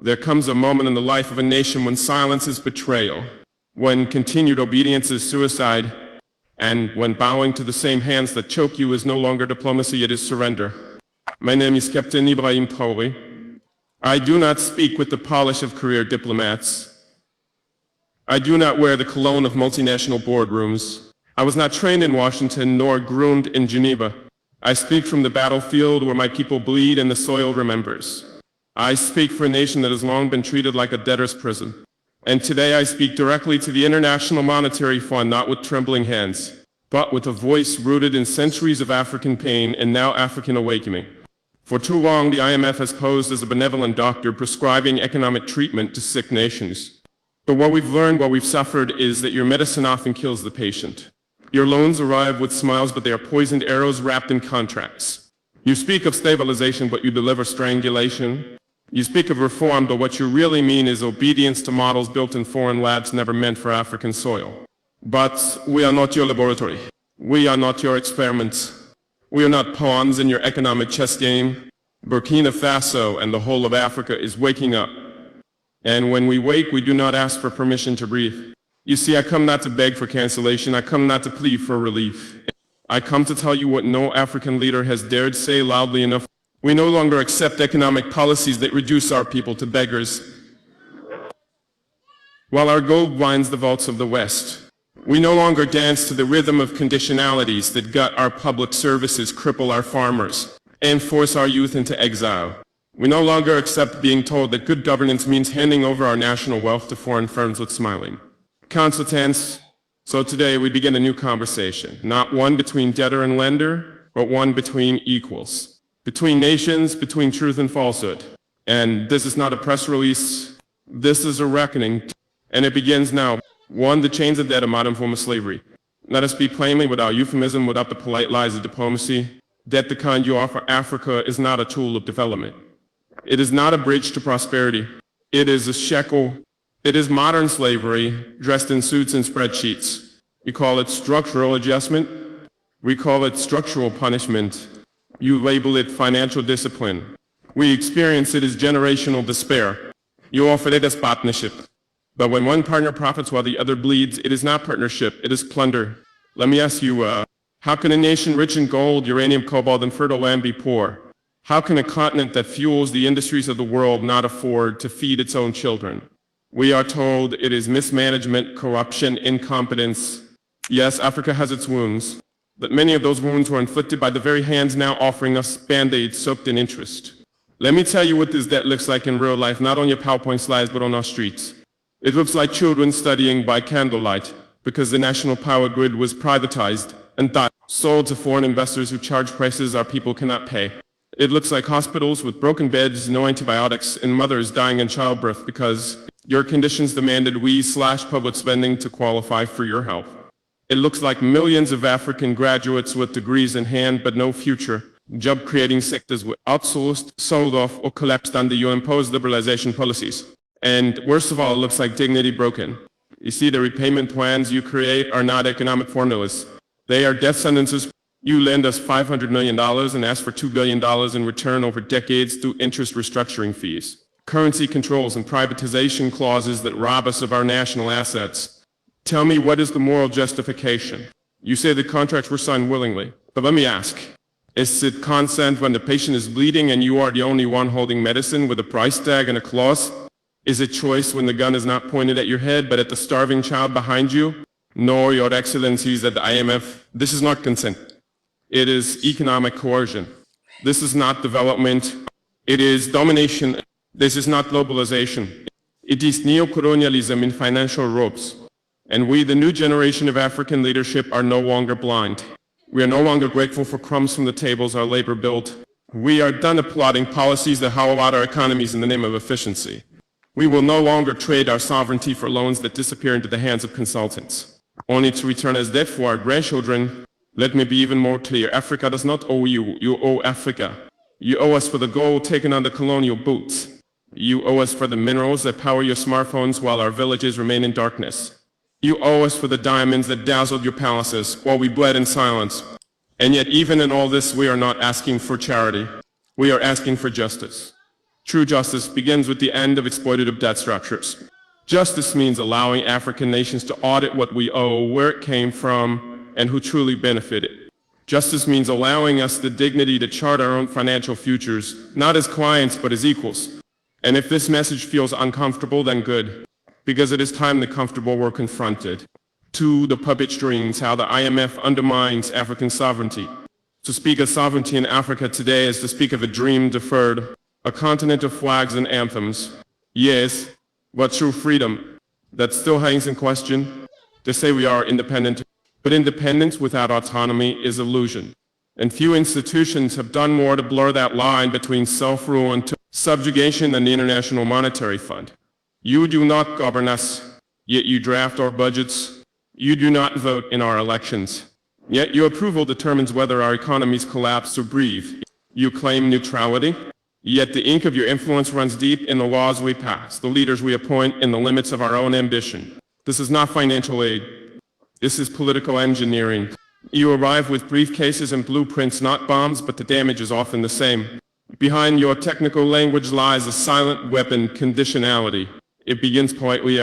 There comes a moment in the life of a nation when silence is betrayal, when continued obedience is suicide, and when bowing to the same hands that choke you is no longer diplomacy, it is surrender. My name is Captain Ibrahim Traore. I do not speak with the polish of career diplomats. I do not wear the cologne of multinational boardrooms. I was not trained in Washington nor groomed in Geneva. I speak from the battlefield where my people bleed and the soil remembers. I speak for a nation that has long been treated like a debtor's prison. And today I speak directly to the International Monetary Fund, not with trembling hands, but with a voice rooted in centuries of African pain and now African awakening. For too long, the IMF has posed as a benevolent doctor prescribing economic treatment to sick nations. But what we've learned, what we've suffered, is that your medicine often kills the patient. Your loans arrive with smiles, but they are poisoned arrows wrapped in contracts. You speak of stabilization, but you deliver strangulation. You speak of reform, but what you really mean is obedience to models built in foreign labs never meant for African soil. But we are not your laboratory. We are not your experiments. We are not pawns in your economic chess game. Burkina Faso and the whole of Africa is waking up. And when we wake, we do not ask for permission to breathe. You see, I come not to beg for cancellation. I come not to plead for relief. I come to tell you what no African leader has dared say loudly enough. We no longer accept economic policies that reduce our people to beggars. While our gold lines the vaults of the West, we no longer dance to the rhythm of conditionalities that gut our public services, cripple our farmers, and force our youth into exile. We no longer accept being told that good governance means handing over our national wealth to foreign firms with smiling consultants. So today we begin a new conversation, not one between debtor and lender, but one between equals, between nations, between truth and falsehood. And this is not a press release, this is a reckoning, and it begins now. One, the chains of debt, a modern form of slavery. Let us be plainly, without euphemism, without the polite lies of diplomacy. Debt, the kind you offer Africa, is not a tool of development. It is not a bridge to prosperity. It is a shekel. It is modern slavery, dressed in suits and spreadsheets. You call it structural adjustment. We call it structural punishment. You label it financial discipline. We experience it as generational despair. You offer it as partnership. But when one partner profits while the other bleeds, it is not partnership, it is plunder. Let me ask you, how can a nation rich in gold, uranium, cobalt, and fertile land be poor? How can a continent that fuels the industries of the world not afford to feed its own children? We are told it is mismanagement, corruption, incompetence. Yes, Africa has its wounds, but many of those wounds were inflicted by the very hands now offering us Band-Aids soaked in interest. Let me tell you what this debt looks like in real life, not on your PowerPoint slides, but on our streets. It looks like children studying by candlelight because the national power grid was privatized and sold to foreign investors who charge prices our people cannot pay. It looks like hospitals with broken beds, no antibiotics, and mothers dying in childbirth because your conditions demanded we slash public spending to qualify for your help. It looks like millions of African graduates with degrees in hand but no future, job-creating sectors were outsourced, sold off, or collapsed under your imposed liberalization policies. And worst of all, it looks like dignity broken. You see, the repayment plans you create are not economic formulas. They are death sentences. You lend us $500 million and ask for $2 billion in return over decades through interest restructuring fees, currency controls, and privatization clauses that rob us of our national assets. Tell me, what is the moral justification? You say the contracts were signed willingly, but let me ask, is it consent when the patient is bleeding and you are the only one holding medicine with a price tag and a clause? Is it choice when the gun is not pointed at your head but at the starving child behind you? No, Your Excellencies at the IMF, this is not consent. It is economic coercion. This is not development. It is domination. This is not globalization. It is neo-colonialism in financial ropes. And we, the new generation of African leadership, are no longer blind. We are no longer grateful for crumbs from the tables our labor built. We are done applauding policies that hollow out our economies in the name of efficiency. We will no longer trade our sovereignty for loans that disappear into the hands of consultants, only to return as debt for our grandchildren. Let me be even more clear. Africa does not owe you, you owe Africa. You owe us for the gold taken on the colonial boots. You owe us for the minerals that power your smartphones while our villages remain in darkness. You owe us for the diamonds that dazzled your palaces while we bled in silence. And yet even in all this, we are not asking for charity. We are asking for justice. True justice begins with the end of exploitative debt structures. Justice means allowing African nations to audit what we owe, where it came from, and who truly benefited. Justice means allowing us the dignity to chart our own financial futures, not as clients but as equals. And if this message feels uncomfortable, then good, because it is time the comfortable were confronted. To the puppet strings, how the IMF undermines African sovereignty. To speak of sovereignty in Africa today is to speak of a dream deferred, a continent of flags and anthems. Yes, but true freedom, that still hangs in question. They say we are independent, but independence without autonomy is illusion. And few institutions have done more to blur that line between self-rule and subjugation than the International Monetary Fund. You do not govern us, yet you draft our budgets. You do not vote in our elections, yet your approval determines whether our economies collapse or breathe. You claim neutrality, yet the ink of your influence runs deep in the laws we pass, the leaders we appoint, in the limits of our own ambition. This is not financial aid. This is political engineering. You arrive with briefcases and blueprints, not bombs, but the damage is often the same. Behind your technical language lies a silent weapon, conditionality. It begins politely,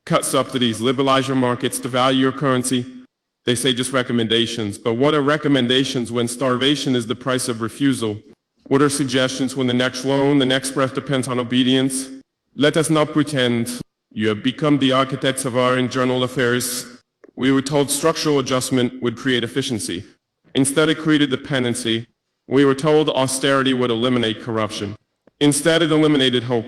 cut subsidies, liberalize your markets, devalue your currency. They say just recommendations, but what are recommendations when starvation is the price of refusal? What are suggestions when the next loan, the next breath depends on obedience? Let us not pretend. You have become the architects of our internal affairs. We were told structural adjustment would create efficiency. Instead, it created dependency. We were told austerity would eliminate corruption. Instead, it eliminated hope.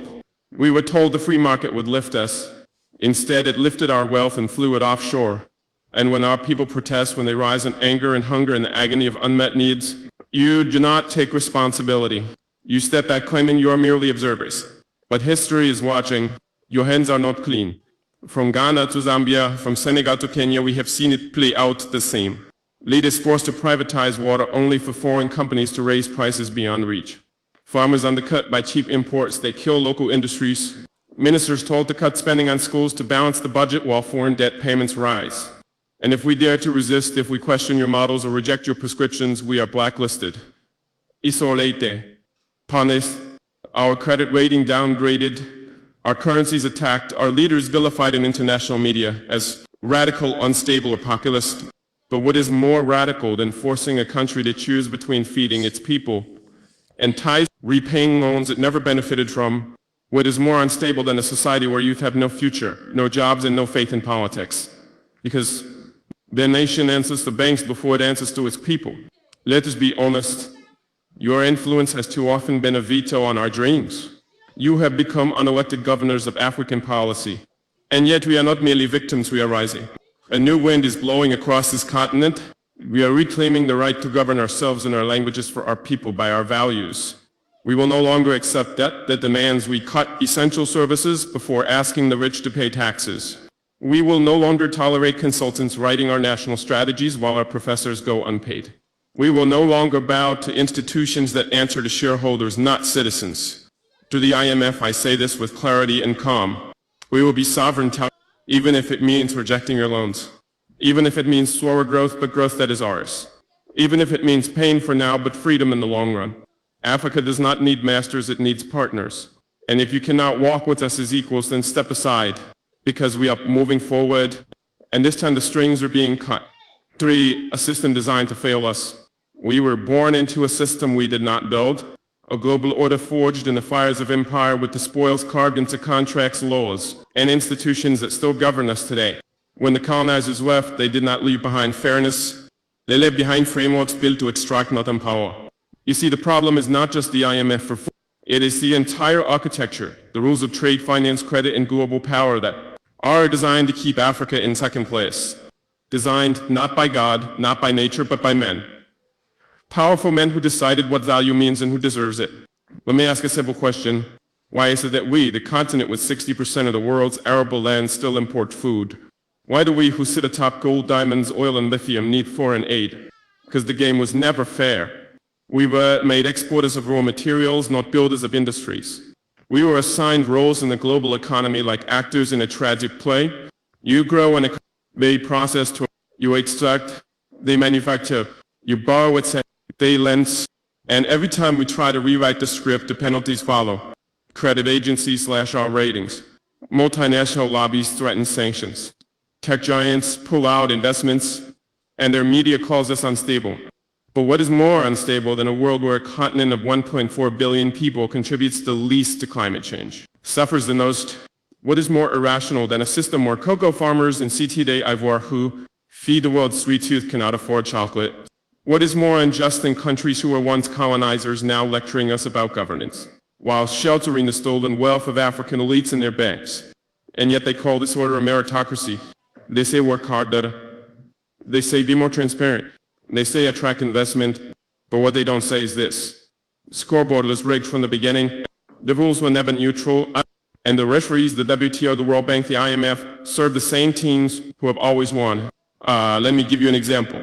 We were told the free market would lift us. Instead, it lifted our wealth and flew it offshore. And when our people protest, when they rise in anger and hunger and the agony of unmet needs, you do not take responsibility. You step back claiming you are merely observers. But history is watching. Your hands are not clean. From Ghana to Zambia, from Senegal to Kenya, we have seen it play out the same. Leaders forced to privatize water only for foreign companies to raise prices beyond reach. Farmers undercut by cheap imports, they kill local industries. Ministers told to cut spending on schools to balance the budget while foreign debt payments rise. And if we dare to resist, if we question your models or reject your prescriptions, we are blacklisted. Isolate, punished, our credit rating downgraded, our currencies attacked, our leaders vilified in international media as radical, unstable, or populist. But what is more radical than forcing a country to choose between feeding its people and repaying loans it never benefited from? What is more unstable than a society where youth have no future, no jobs, and no faith in politics? Because their nation answers to banks before it answers to its people. Let us be honest. Your influence has too often been a veto on our dreams. You have become unelected governors of African policy. And yet we are not merely victims, we are rising. A new wind is blowing across this continent. We are reclaiming the right to govern ourselves and our languages for our people by our values. We will no longer accept debt that demands we cut essential services before asking the rich to pay taxes. We will no longer tolerate consultants writing our national strategies while our professors go unpaid. We will no longer bow to institutions that answer to shareholders, not citizens. To the IMF, I say this with clarity and calm. We will be sovereign, even if it means rejecting your loans. Even if it means slower growth, but growth that is ours. Even if it means pain for now, but freedom in the long run. Africa does not need masters, it needs partners. And if you cannot walk with us as equals, then step aside, because we are moving forward, and this time the strings are being cut. 3, a system designed to fail us. We were born into a system we did not build. A global order forged in the fires of empire with the spoils carved into contracts, laws, and institutions that still govern us today. When the colonizers left, they did not leave behind fairness. They left behind frameworks built to extract, not empower. You see, the problem is not just the IMF for it is the entire architecture, the rules of trade, finance, credit, and global power that are designed to keep Africa in second place. Designed not by God, not by nature, but by men. Powerful men who decided what value means and who deserves it. Let me ask a simple question. Why is it that we, the continent with 60% of the world's arable land, still import food? Why do we who sit atop gold, diamonds, oil, and lithium need foreign aid? Because the game was never fair. We were made exporters of raw materials, not builders of industries. We were assigned roles in the global economy like actors in a tragic play. You grow and they process, you extract, they manufacture, you borrow, etc. They lend, and every time we try to rewrite the script, the penalties follow. Credit agencies slash our ratings. Multinational lobbies threaten sanctions. Tech giants pull out investments, and their media calls us unstable. But what is more unstable than a world where a continent of 1.4 billion people contributes the least to climate change, suffers the most? What is more irrational than a system where cocoa farmers in Cité d'Ivoire who feed the world's sweet tooth cannot afford chocolate? What is more unjust than countries who were once colonizers now lecturing us about governance, while sheltering the stolen wealth of African elites in their banks? And yet they call this order a meritocracy. They say work harder. They say be more transparent. They say attract investment, but what they don't say is this. The scoreboard was rigged from the beginning. The rules were never neutral, and the referees, the WTO, the World Bank, the IMF, serve the same teams who have always won. Let me give you an example.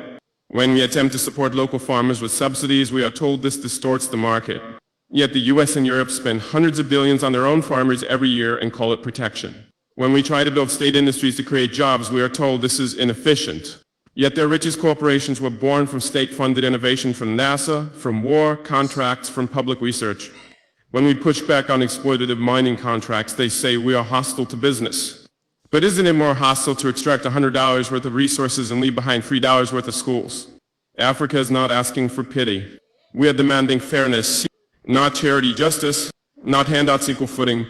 When we attempt to support local farmers with subsidies, we are told this distorts the market. Yet the US and Europe spend hundreds of billions on their own farmers every year and call it protection. When we try to build state industries to create jobs, we are told this is inefficient. Yet their richest corporations were born from state-funded innovation from NASA, from war, contracts, from public research. When we push back on exploitative mining contracts, they say we are hostile to business. But isn't it more hostile to extract $100 worth of resources and leave behind $3 worth of schools? Africa is not asking for pity. We are demanding fairness, not charity justice, not handouts equal footing.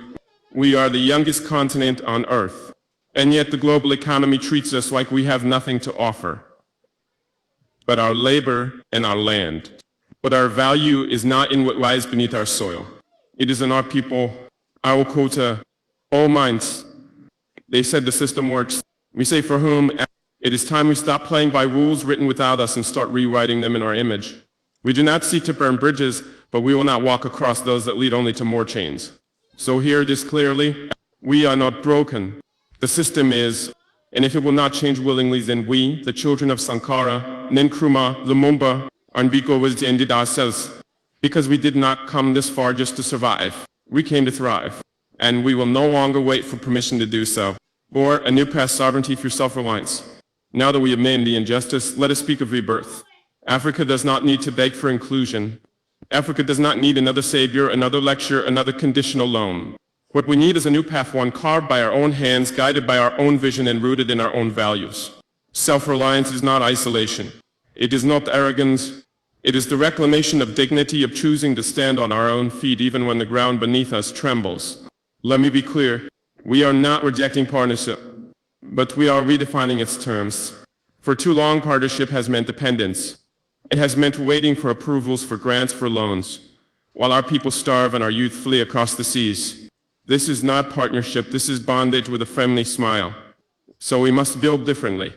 We are the youngest continent on Earth. And yet the global economy treats us like we have nothing to offer but our labor and our land. But our value is not in what lies beneath our soil. It is in our people, our quota, all minds. They said the system works. We say for whom? It is time we stop playing by rules written without us and start rewriting them in our image. We do not seek to burn bridges, but we will not walk across those that lead only to more chains. So hear this clearly. We are not broken. The system is, and if it will not change willingly, then we, the children of Sankara, Nkrumah, Lumumba, Mbiko, will end ourselves. Because we did not come this far just to survive. We came to thrive. And we will no longer wait for permission to do so. Or a new past sovereignty through self-reliance. Now that we have named the injustice, let us speak of rebirth. Africa does not need to beg for inclusion. Africa does not need another savior, another lecture, another conditional loan. What we need is a new path, one carved by our own hands, guided by our own vision, and rooted in our own values. Self-reliance is not isolation. It is not arrogance. It is the reclamation of dignity, of choosing to stand on our own feet even when the ground beneath us trembles. Let me be clear. We are not rejecting partnership, but we are redefining its terms. For too long, partnership has meant dependence. It has meant waiting for approvals, for grants, for loans, while our people starve and our youth flee across the seas. This is not partnership, this is bondage with a friendly smile. So we must build differently.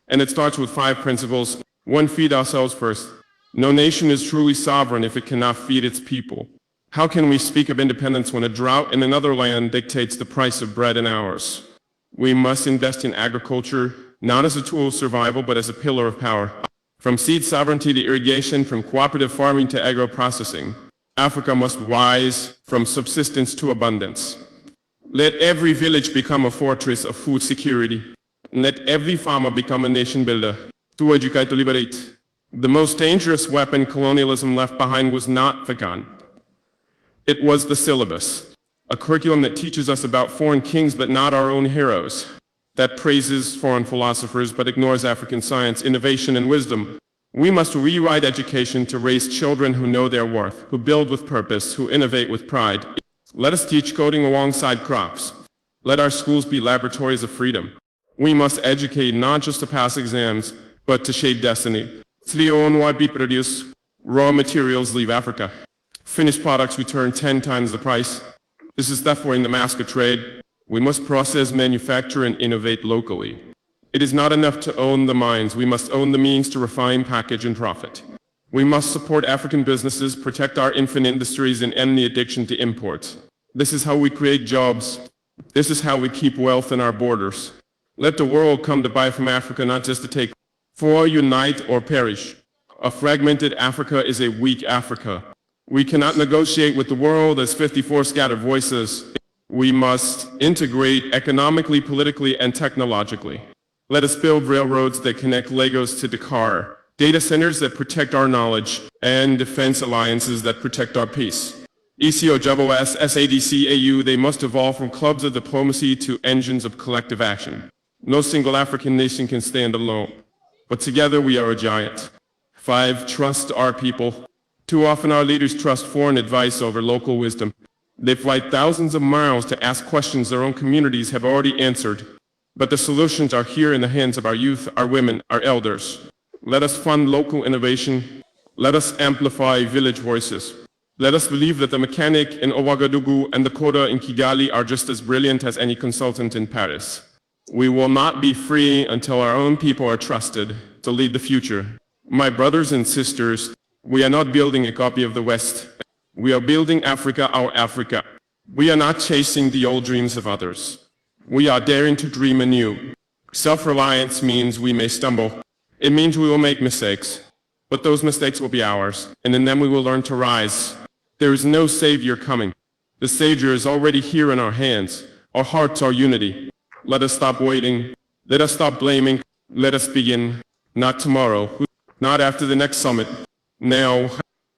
And it starts with 5 principles. 1, feed ourselves first. No nation is truly sovereign if it cannot feed its people. How can we speak of independence when a drought in another land dictates the price of bread in ours? We must invest in agriculture, not as a tool of survival, but as a pillar of power. From seed sovereignty to irrigation, from cooperative farming to agro-processing, Africa must rise from subsistence to abundance. Let every village become a fortress of food security. Let every farmer become a nation builder. To educate, to liberate. The most dangerous weapon colonialism left behind was not the gun. It was the syllabus, a curriculum that teaches us about foreign kings but not our own heroes, that praises foreign philosophers but ignores African science, innovation, and wisdom. We must rewrite education to raise children who know their worth, who build with purpose, who innovate with pride. Let us teach coding alongside crops. Let our schools be laboratories of freedom. We must educate not just to pass exams, but to shape destiny. Produce raw materials leave Africa. Finished products return 10 times the price. This is therefore in the mask of trade. We must process, manufacture, and innovate locally. It is not enough to own the mines. We must own the means to refine, package, and profit. We must support African businesses, protect our infant industries, and end the addiction to imports. This is how we create jobs. This is how we keep wealth in our borders. Let the world come to buy from Africa, not just to take. For unite or perish. A fragmented Africa is a weak Africa. We cannot negotiate with the world as 54 scattered voices. We must integrate economically, politically, and technologically. Let us build railroads that connect Lagos to Dakar, data centers that protect our knowledge, and defense alliances that protect our peace. ECO, JOS, SADC, AU, they must evolve from clubs of diplomacy to engines of collective action. No single African nation can stand alone, but together we are a giant. 5. Trust our people. Too often our leaders trust foreign advice over local wisdom. They fly thousands of miles to ask questions their own communities have already answered. But the solutions are here in the hands of our youth, our women, our elders. Let us fund local innovation. Let us amplify village voices. Let us believe that the mechanic in Ouagadougou and the coder in Kigali are just as brilliant as any consultant in Paris. We will not be free until our own people are trusted to lead the future. My brothers and sisters, we are not building a copy of the West. We are building Africa, our Africa. We are not chasing the old dreams of others. We are daring to dream anew. Self-reliance means we may stumble. It means we will make mistakes. But those mistakes will be ours, and in them we will learn to rise. There is no savior coming. The savior is already here in our hands. Our hearts are unity. Let us stop waiting. Let us stop blaming. Let us begin. Not tomorrow. Not after the next summit. Now,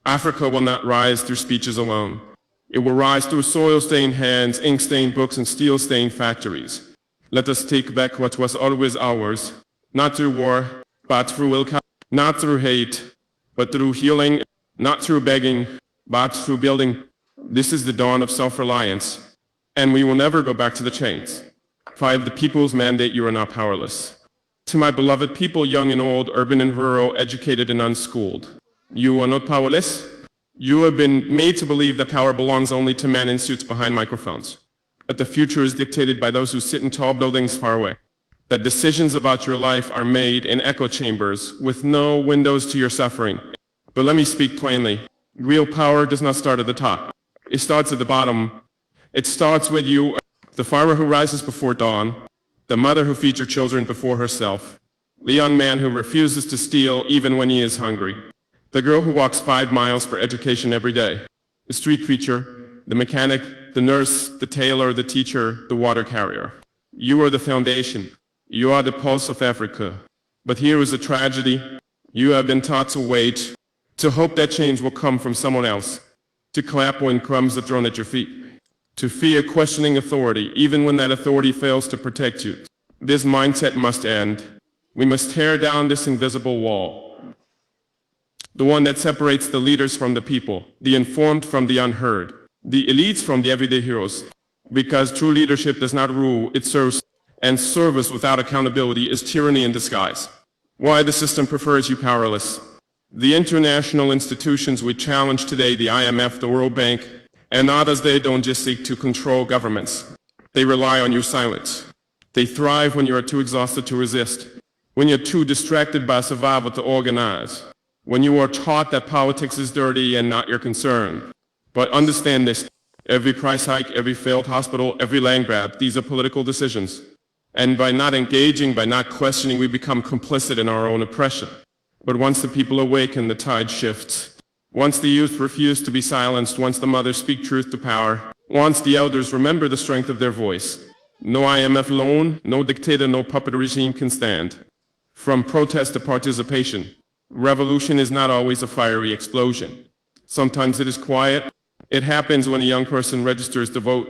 Africa will not rise through speeches alone. It will rise through soil-stained hands, ink-stained books, and steel-stained factories. Let us take back what was always ours. Not through war, but through willpower. Not through hate, but through healing. Not through begging, but through building. This is the dawn of self-reliance, and we will never go back to the chains. 5. The people's mandate. You are not powerless. To my beloved people, young and old, urban and rural, educated and unschooled, you are not powerless. You have been made to believe that power belongs only to men in suits behind microphones. That the future is dictated by those who sit in tall buildings far away. That decisions about your life are made in echo chambers with no windows to your suffering. But let me speak plainly. Real power does not start at the top. It starts at the bottom. It starts with you, the farmer who rises before dawn, the mother who feeds her children before herself, the young man who refuses to steal even when he is hungry, the girl who walks 5 miles for education every day, the street preacher, the mechanic, the nurse, the tailor, the teacher, the water carrier. You are the foundation. You are the pulse of Africa. But here is a tragedy. You have been taught to wait, to hope that change will come from someone else, to clap when crumbs are thrown at your feet, to fear questioning authority, even when that authority fails to protect you. This mindset must end. We must tear down this invisible wall, the one that separates the leaders from the people, the informed from the unheard, the elites from the everyday heroes, because true leadership does not rule, it serves, and service without accountability is tyranny in disguise. Why the system prefers you powerless. The international institutions we challenge today, the IMF, the World Bank, and others, they don't just seek to control governments. They rely on your silence. They thrive when you are too exhausted to resist, when you're too distracted by survival to organize, when you are taught that politics is dirty and not your concern. But understand this, every price hike, every failed hospital, every land grab, these are political decisions. And by not engaging, by not questioning, we become complicit in our own oppression. But once the people awaken, the tide shifts. Once the youth refuse to be silenced, once the mothers speak truth to power, once the elders remember the strength of their voice, no IMF loan, no dictator, no puppet regime can stand. From protest to participation, revolution is not always a fiery explosion. Sometimes it is quiet. It happens when a young person registers to vote,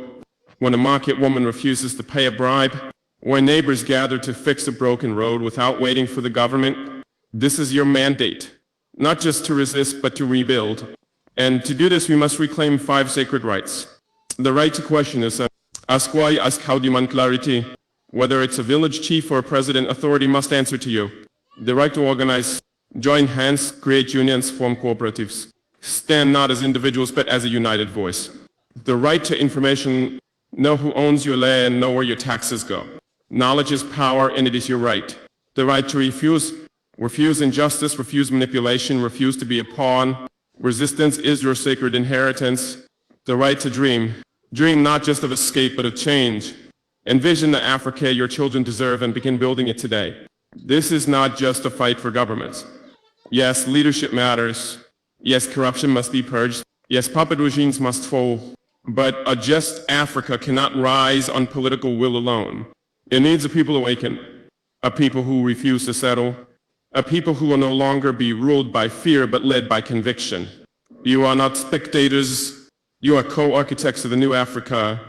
when a market woman refuses to pay a bribe, when neighbors gather to fix a broken road without waiting for the government. This is your mandate, not just to resist, but to rebuild. And to do this, we must reclaim 5 sacred rights. The right to question is ask why, ask how, demand clarity. Whether it's a village chief or a president, authority must answer to you. The right to organize, join hands, create unions, form cooperatives. Stand not as individuals, but as a united voice. The right to information, know who owns your land, know where your taxes go. Knowledge is power, and it is your right. The right to refuse injustice, refuse manipulation, refuse to be a pawn. Resistance is your sacred inheritance. The right to dream. Dream not just of escape, but of change. Envision the Africa your children deserve and begin building it today. This is not just a fight for governments. Yes, leadership matters. Yes, corruption must be purged. Yes, puppet regimes must fall. But a just Africa cannot rise on political will alone. It needs a people awaken, a people who refuse to settle, a people who will no longer be ruled by fear but led by conviction. You are not spectators, You are co-architects of the new Africa.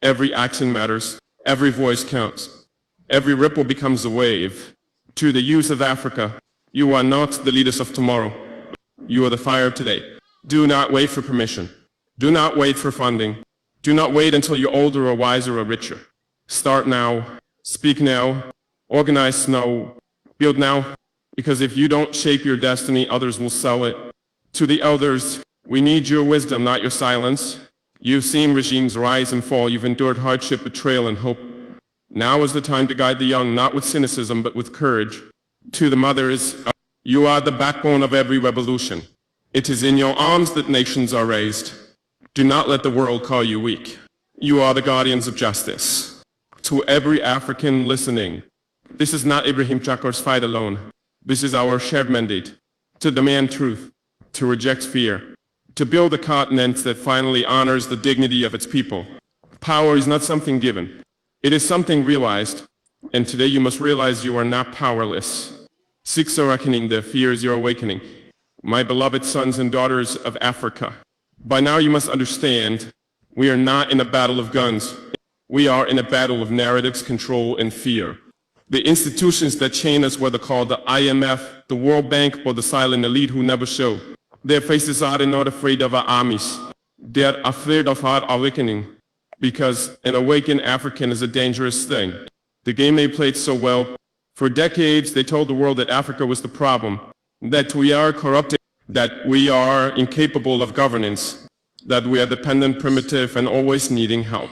Every action matters. Every voice counts. Every ripple becomes a wave. To the youth of Africa, you are not the leaders of tomorrow. You are the fire of today. Do not wait for permission. Do not wait for funding. Do not wait until you're older or wiser or richer. Start now. Speak now. Organize now. Build now. Because if you don't shape your destiny, others will sell it. To the elders, we need your wisdom, not your silence. You've seen regimes rise and fall. You've endured hardship, betrayal, and hope. Now is the time to guide the young, not with cynicism, but with courage. To the mothers, you are the backbone of every revolution. It is in your arms that nations are raised. Do not let the world call you weak. You are the guardians of justice. To every African listening, this is not Ibrahim Traore's fight alone. This is our shared mandate. To demand truth, to reject fear, to build a continent that finally honors the dignity of its people. Power is not something given. It is something realized. And today you must realize you are not powerless. Six are reckoning, the fear is your awakening. My beloved sons and daughters of Africa, by now you must understand, we are not in a battle of guns. We are in a battle of narratives, control, and fear. The institutions that chain us, whether called the IMF, the World Bank, or the silent elite who never show, their faces are not afraid of our armies. They're afraid of our awakening, because an awakened African is a dangerous thing. The game they played so well. For decades, they told the world that Africa was the problem, that we are corrupted, that we are incapable of governance, that we are dependent, primitive, and always needing help.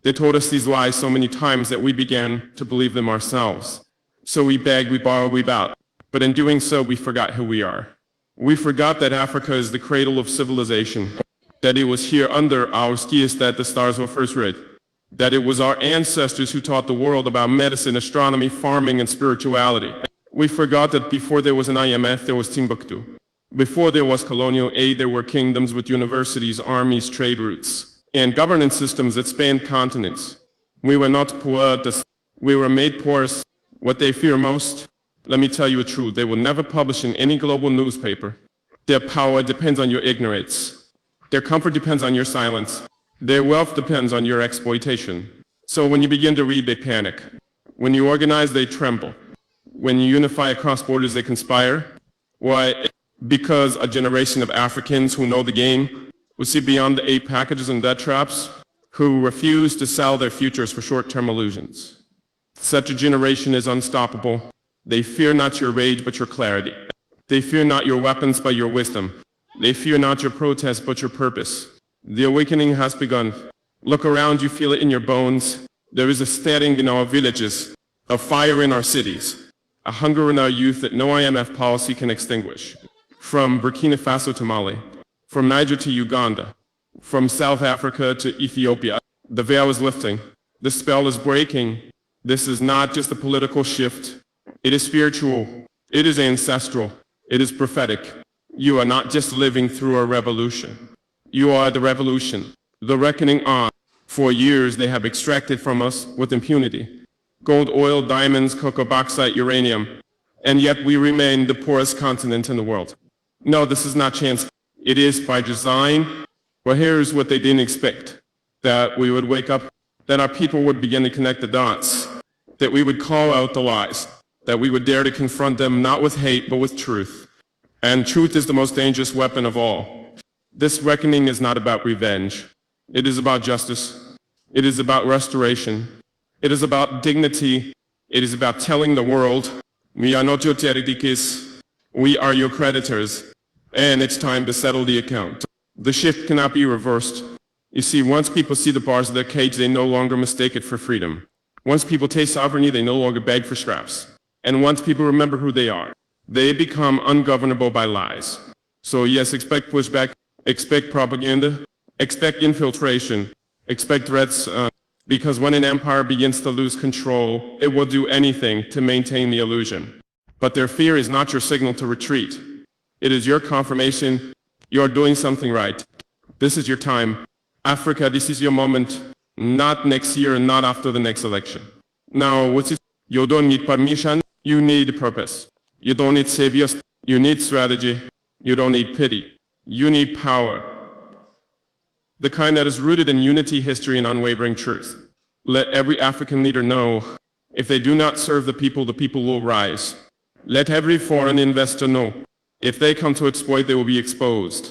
They told us these lies so many times that we began to believe them ourselves. So we begged, we borrowed, we bowed. But in doing so, we forgot who we are. We forgot that Africa is the cradle of civilization, that it was here under our skies that the stars were first read, that it was our ancestors who taught the world about medicine, astronomy, farming, and spirituality. We forgot that before there was an IMF, there was Timbuktu. Before there was colonial aid, there were kingdoms with universities, armies, trade routes, and governance systems that spanned continents. We were not poor, we were made porous. What they fear most, let me tell you a truth, they will never publish in any global newspaper. Their power depends on your ignorance. Their comfort depends on your silence. Their wealth depends on your exploitation. So when you begin to read, they panic. When you organize, they tremble. When you unify across borders, they conspire. Why? Because a generation of Africans who know the game, who see beyond the aid packages and debt traps, who refuse to sell their futures for short-term illusions. Such a generation is unstoppable. They fear not your rage, but your clarity. They fear not your weapons, but your wisdom. They fear not your protest, but your purpose. The awakening has begun. Look around, you feel it in your bones. There is a stirring in our villages, a fire in our cities, a hunger in our youth that no IMF policy can extinguish. From Burkina Faso to Mali, from Niger to Uganda, from South Africa to Ethiopia, the veil is lifting. The spell is breaking. This is not just a political shift. It is spiritual. It is ancestral. It is prophetic. You are not just living through a revolution. You are the revolution, the reckoning on. For years they have extracted from us with impunity gold, oil, diamonds, cocoa, bauxite, uranium, and yet we remain the poorest continent in the world. No, this is not chance. It is by design. Well, here's what they didn't expect. That we would wake up, that our people would begin to connect the dots, that we would call out the lies, that we would dare to confront them not with hate, but with truth. And truth is the most dangerous weapon of all. This reckoning is not about revenge. It is about justice. It is about restoration. It is about dignity. It is about telling the world, we are not your teredikis, we are your creditors, and it's time to settle the account. The shift cannot be reversed. You see, once people see the bars of their cage, they no longer mistake it for freedom. Once people taste sovereignty, they no longer beg for scraps. And once people remember who they are, they become ungovernable by lies. So yes, expect pushback, expect propaganda, expect infiltration, expect threats, because when an empire begins to lose control, it will do anything to maintain the illusion. But their fear is not your signal to retreat. It is your confirmation you are doing something right. This is your time. Africa, this is your moment. Not next year and not after the next election. Now, what is, you don't need permission, you need purpose. You don't need saviors, you need strategy. You don't need pity. You need power. the kind that is rooted in unity, history, and unwavering truth. Let every African leader know, if they do not serve the people will rise. Let every foreign investor know, if they come to exploit, they will be exposed.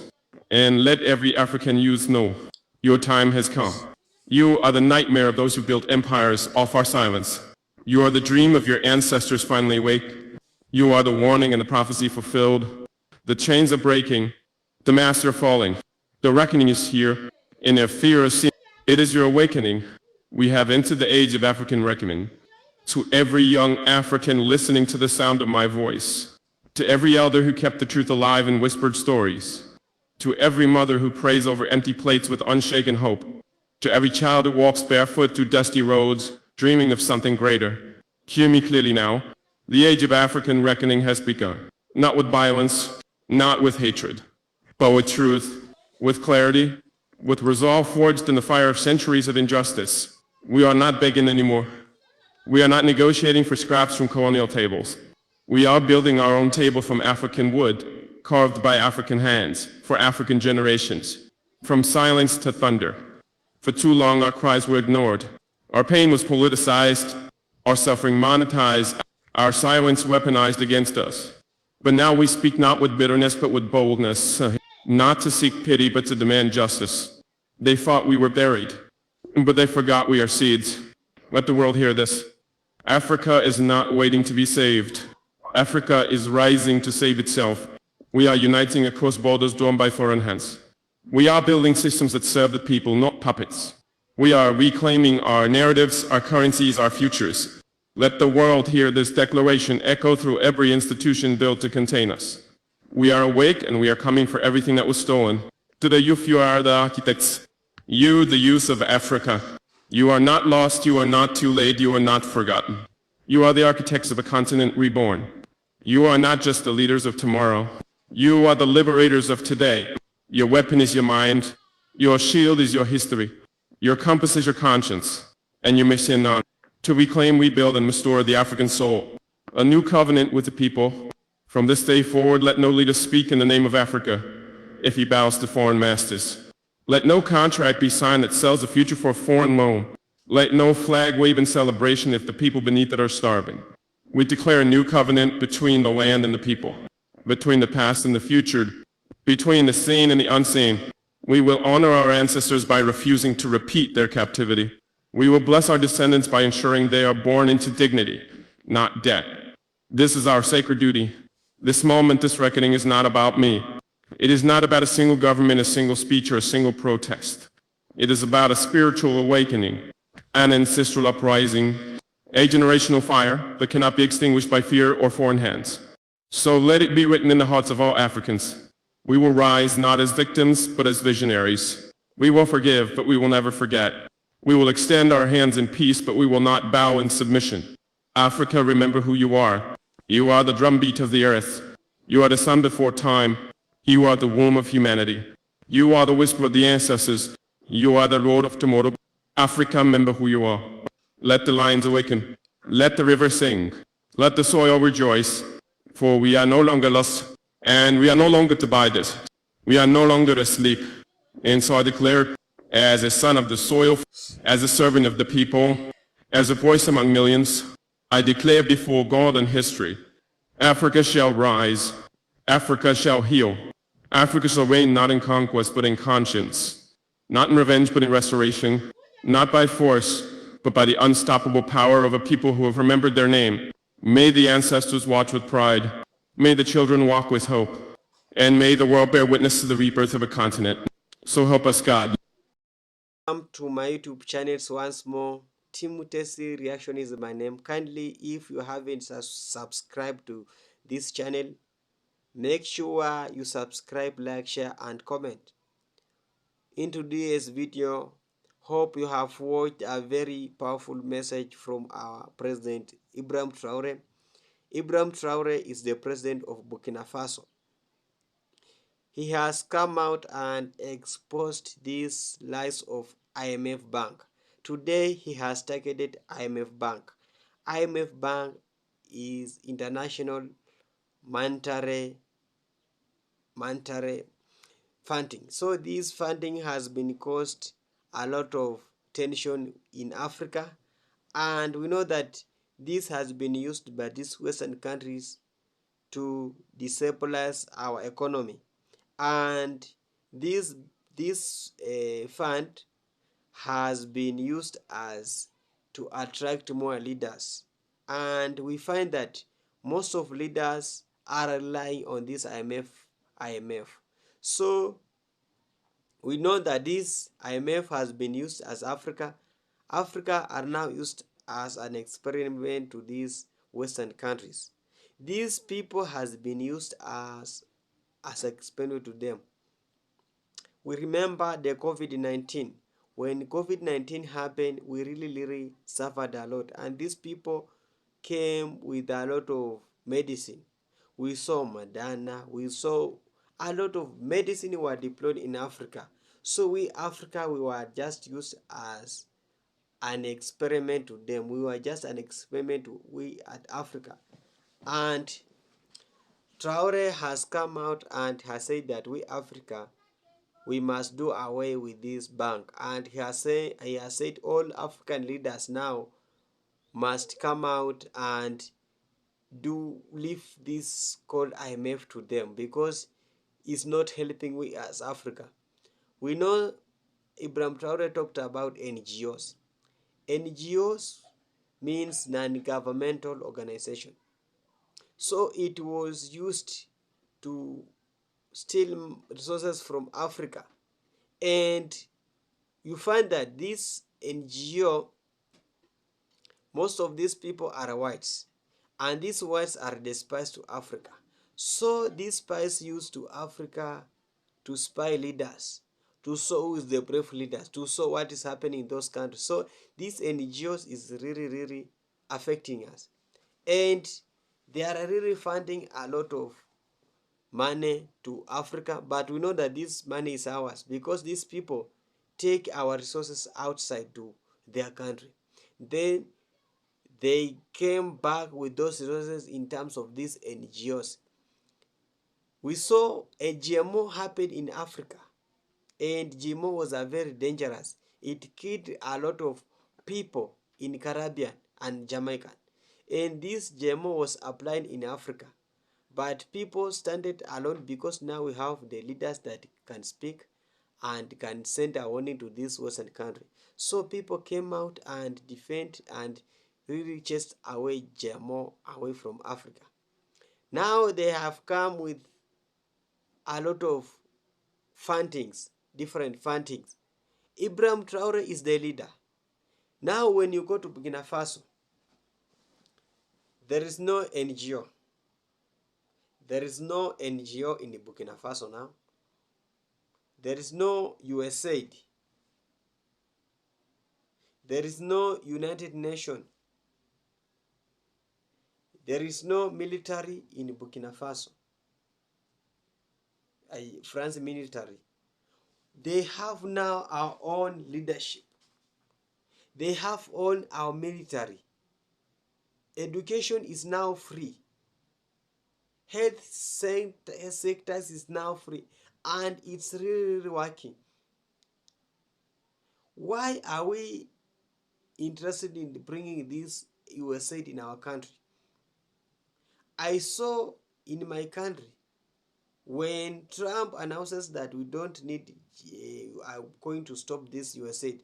And let every African youth know, your time has come. You are the nightmare of those who built empires off our silence. You are the dream of your ancestors finally awake. You are the warning and the prophecy fulfilled. The chains are breaking, the masks are falling. The reckoning is here, and their fear is seen. It is your awakening. We have entered the age of African reckoning. To every young African listening to the sound of my voice, to every elder who kept the truth alive in whispered stories, to every mother who prays over empty plates with unshaken hope, to every child who walks barefoot through dusty roads, dreaming of something greater. Hear me clearly now. The age of African reckoning has begun. Not with violence, not with hatred, but with truth, with clarity, with resolve forged in the fire of centuries of injustice. We are not begging anymore. We are not negotiating for scraps from colonial tables. We are building our own table from African wood, carved by African hands, for African generations. From silence to thunder. For too long our cries were ignored. Our pain was politicized, our suffering monetized, our silence weaponized against us. But now we speak not with bitterness but with boldness, not to seek pity but to demand justice. They thought we were buried, but they forgot we are seeds. Let the world hear this. Africa is not waiting to be saved. Africa is rising to save itself. We are uniting across borders drawn by foreign hands. We are building systems that serve the people, not puppets. We are reclaiming our narratives, our currencies, our futures. Let the world hear this declaration echo through every institution built to contain us. We are awake and we are coming for everything that was stolen. To the youth, you are the architects. You, the youth of Africa. You are not lost, you are not too late, you are not forgotten. You are the architects of a continent reborn. You are not just the leaders of tomorrow. You are the liberators of today. Your weapon is your mind. Your shield is your history. Your compass is your conscience. And your mission on to reclaim, rebuild, and restore the African soul. A new covenant with the people. From this day forward, let no leader speak in the name of Africa if he bows to foreign masters. Let no contract be signed that sells the future for a foreign loan. Let no flag wave in celebration if the people beneath it are starving. We declare a new covenant between the land and the people, between the past and the future, between the seen and the unseen. We will honor our ancestors by refusing to repeat their captivity. We will bless our descendants by ensuring they are born into dignity, not debt. This is our sacred duty. This moment, this reckoning is not about me. It is not about a single government, a single speech, or a single protest. It is about a spiritual awakening, an ancestral uprising, a generational fire that cannot be extinguished by fear or foreign hands. So let it be written in the hearts of all Africans. We will rise not as victims, but as visionaries. We will forgive, but we will never forget. We will extend our hands in peace, but we will not bow in submission. Africa, remember who you are. You are the drumbeat of the earth. You are the sun before time. You are the womb of humanity. You are the whisper of the ancestors. You are the road of tomorrow. Africa, remember who you are. Let the lions awaken. Let the river sing. Let the soil rejoice. For we are no longer lost, and we are no longer divided. We are no longer asleep. And so I declare, as a son of the soil, as a servant of the people, as a voice among millions, I declare before God and history, Africa shall rise. Africa shall heal. Africa shall reign not in conquest, but in conscience. Not in revenge, but in restoration. Not by force, but by the unstoppable power of a people who have remembered their name. May the ancestors watch with pride. May the children walk with hope. And may the world bear witness to the rebirth of a continent. So help us God. Welcome to my YouTube channels once more. Timotesi Reaction is my name. Kindly, if you haven't subscribed to this channel, make sure you subscribe, like, share, and comment. In today's video, hope you have watched a very powerful message from our president, Ibrahim Traore. Ibrahim Traore is the president of Burkina Faso. He has come out and exposed these lies of IMF Bank. Today, he has targeted IMF Bank. IMF Bank is International Monetary funding. So this funding has been caused a lot of tension in Africa, and we know that this has been used by these Western countries to destabilize our economy. And this fund has been used as to attract more leaders, and we find that most of leaders are relying on this IMF. So we know that this IMF has been used as Africa are now used as an experiment to these Western countries. These people has been used as experiment to them. We remember the COVID-19. When COVID-19 happened, we really suffered a lot, and these people came with a lot of medicine. We saw Madana, we saw a lot of medicine were deployed in Africa. So we Africa, we were just used as an experiment to them. We were just an experiment to we at Africa. And Traore has come out and has said that we Africa, we must do away with this bank, and he has said all African leaders now must come out and do leave this called IMF to them, because it's not helping we as Africa. We know Ibrahim Traore talked about NGOs. NGOs means non-governmental organization. So it was used to steal resources from Africa, and you find that this NGO, most of these people are whites, and these whites are the spies to Africa. So these spies used to Africa to spy leaders, to show who is the brave leaders, to show what is happening in those countries. So these NGOs is really affecting us, and they are really funding a lot of money to Africa, but we know that this money is ours because these people take our resources outside to their country. Then they came back with those resources in terms of these NGOs. We saw a GMO happen in Africa, and GMO was a very dangerous. It killed a lot of people in Caribbean and Jamaica, and this GMO was applied in Africa. But people stand alone because now we have the leaders that can speak and can send a warning to this Western country. So people came out and defend and really chased away GMO away from Africa. Now they have come with a lot of fundings, different fundings. Ibrahim Traore is the leader. Now when you go to Burkina Faso, there is no NGO. There is no NGO in Burkina Faso now. There is no USAID. There is no United Nations. There is no military in Burkina Faso. France military. They have now our own leadership. They have all our military. Education is now free. Health sectors is now free, and it's really working. Why are we interested in bringing this USAID in our country? I saw in my country when Trump announces that we don't need, are going to stop this USAID,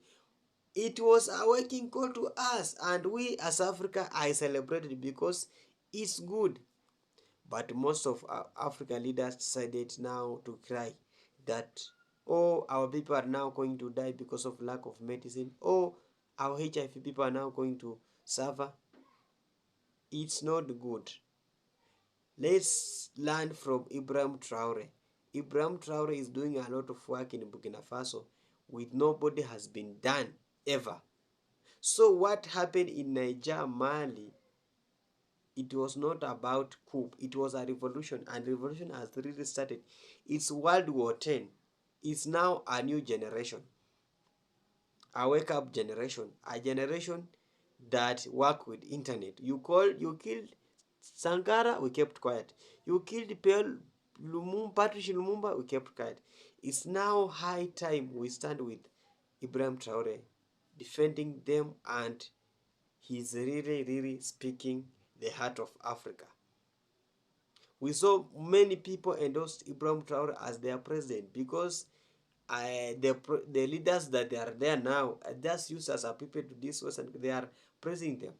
it was a waking call to us, and we as Africa, I celebrated because it's good. But most of our African leaders decided now to cry that, oh, our people are now going to die because of lack of medicine. Oh, our HIV people are now going to suffer. It's not good. Let's learn from Ibrahim Traore. Ibrahim Traore is doing a lot of work in Burkina Faso with nobody has been done ever. So what happened in Niger, Mali, it was not about coup. It was a revolution, and revolution has really started. It's World War 10. It's now a new generation, a wake-up generation, a generation that work with internet. You killed Sankara, we kept quiet. You killed Patrice Lumumba, we kept quiet. It's now high time we stand with Ibrahim Traore, defending them, and he's really speaking the heart of Africa. We saw many people endorsed Ibrahim Traore as their president because the leaders that they are there now are just used as a people to this was, and they are praising them.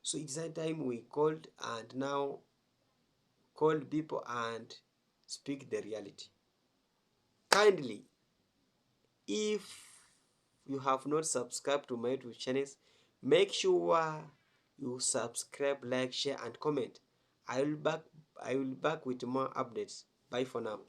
So it's that time we called and now called people and speak the reality. Kindly, if you have not subscribed to my YouTube channels, make sure you subscribe, like, share, and comment. I will back with more updates. Bye for now.